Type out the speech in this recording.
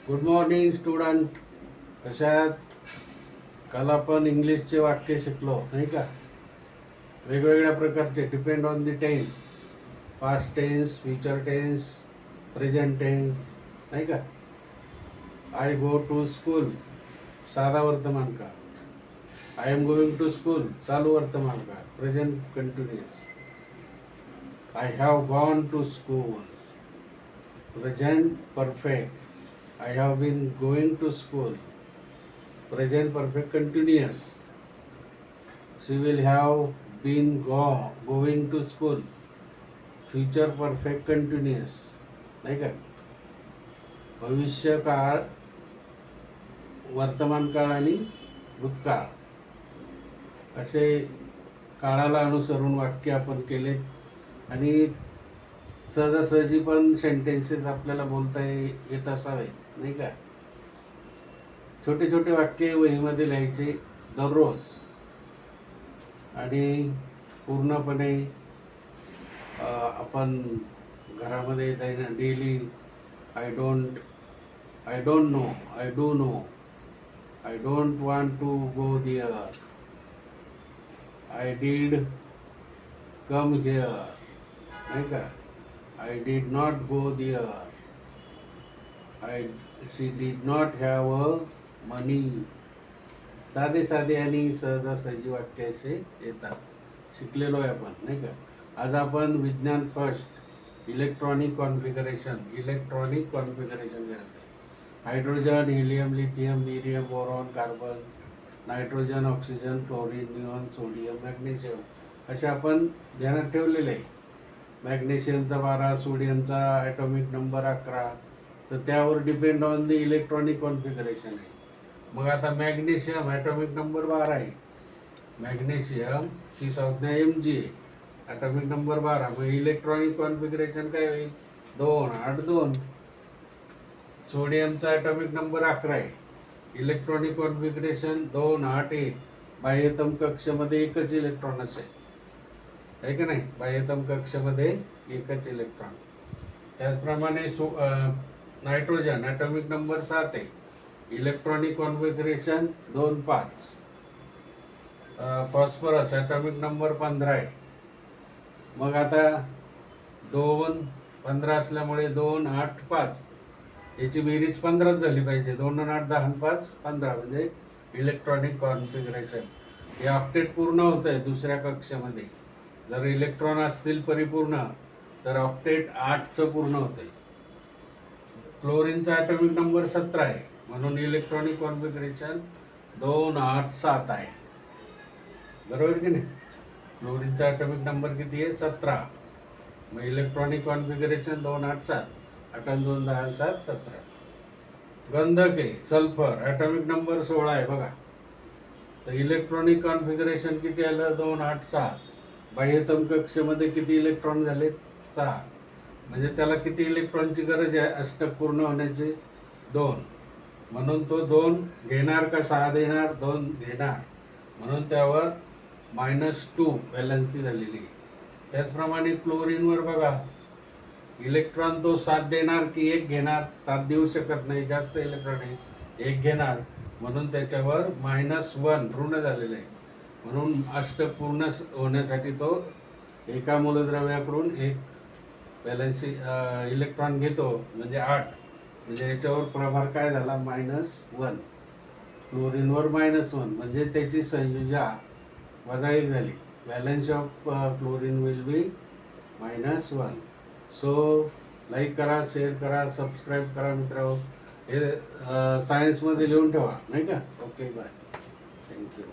Good morning student. कशात? काल आपण इंग्लिशचे वाक्य शिकलो नाही का, वेगवेगळ्या प्रकारचे, depend on the tense, past tense, future tense, present tense नाही का. आय गो टू स्कूल साधा वर्तमान काळ, I am going to school चालू वर्तमान काळ, present continuous. I have gone to school present perfect. I have been going to school present perfect continuous. She will have been going to school future perfect continuous नाही का. भविष्य काळ, वर्तमान काळ आणि भूतकाळ असे काळाला अनुसरून वाक्य आपण केले आणि सहजासहजी पण सेंटेन्सेस आपल्याला बोलता येत असावे नाही का. छोटे छोटे वाक्य वहीमध्ये लिहायचे दररोज आणि पूर्णपणे आपण घरामध्ये daily I don't know, I do know, I don't want to go there, I did come here नाही का. I did not go there. She did not have a money. साधे साधे आणि सहजासहजी वाक्य असे येतात, शिकलेलो आहे आपण नाही का. आज आपण विज्ञान फर्स्ट इलेक्ट्रॉनिक कॉन्फिगरेशन करत आहे. Hydrogen, helium, lithium, barium, boron, carbon, nitrogen, oxygen, chlorine, neon, sodium, magnesium असे आपण ध्यानात ठेवलेले आहे. मॅग्नेशियमचा 12, सोडियमचा ॲटॉमिक नंबर 11, तर त्यावर depend on the electronic configuration आहे. मग आता मॅग्नेशियम ॲटॉमिक नंबर 12 आहे, मॅग्नेशियमची संज्ञा Mg आहे, ॲटॉमिक नंबर 12. मग इलेक्ट्रॉनिक कॉन्फिगरेशन काय होईल? 2, 8, 2. सोडियमचा ॲटॉमिक नंबर 11 आहे, इलेक्ट्रॉनिक कॉन्फिगरेशन 2, 8, 1. बाह्यतम कक्षमध्ये एकच इलेक्ट्रॉन असेल आहे का नाही. बाह्यतम कक्षामध्ये एकच इलेक्ट्रॉन. त्याचप्रमाणे नायट्रोजन ॲटॉमिक नंबर 7 आहे, electronic configuration 2, 5. Phosphorus atomic number 15 आहे. मग आता 2, 15 असल्यामुळे 2, 8, 5 याची बेरीज 15 झाली पाहिजे. 2, 8, 10, 5, 15 म्हणजे इलेक्ट्रॉनिक कॉन्फिगरेशन. हे ऑक्टेट पूर्ण होत आहे दुसऱ्या कक्षामध्ये. जर इलेक्ट्रॉन असतील परिपूर्ण तर ऑक्टेट 8चं पूर्ण होतं आहे. क्लोरीनचा ॲटॉमिक नंबर 17 आहे, म्हणून इलेक्ट्रॉनिक कॉन्फिगरेशन 2, 8, 7 आहे. बरोबर की नाही. क्लोरीनचा ॲटॉमिक नंबर किती आहे? 17. मग इलेक्ट्रॉनिक कॉन्फिगरेशन 2, 8, 7. 8, 2, 10, 7, 17. गंधक आहे सल्फर, ॲटॉमिक नंबर 16 आहे बघा. तर इलेक्ट्रॉनिक कॉन्फिगरेशन किती आलं? 2, 8, 7. बाह्यतम कक्षेमध्ये किती इलेक्ट्रॉन झाले? 6. म्हणजे त्याला किती इलेक्ट्रॉनची गरज आहे अष्टक पूर्ण होण्याची? 2. म्हणून तो 2 घेणार का 6 देणार? 2 घेणार, म्हणून त्यावर -2 व्हॅलन्सी झालेली. त्याचप्रमाणे क्लोरीनवर बघा, इलेक्ट्रॉन तो 7 देणार की 1 घेणार? 7 देऊ शकत नाही, जास्त इलेक्ट्रॉन आहे, 1 घेणार, म्हणून त्याच्यावर -1 ऋण झालेलं आहे. म्हणून अष्टक पूर्ण होण्यासाठी तो एका मूलद्रव्याकडून 1 व्हॅलन्सी इलेक्ट्रॉन घेतो, म्हणजे 8. म्हणजे याच्यावर प्रभार काय झाला? -1. क्लोरीनवर -1 म्हणजे त्याची संयुजा -1 झाली. Valency of chlorine will be -1. So like करा, शेअर करा, सबस्क्राईब करा मित्रांनो. हे सायन्समध्ये लिहून ठेवा नाही का. Okay, bye, thank you.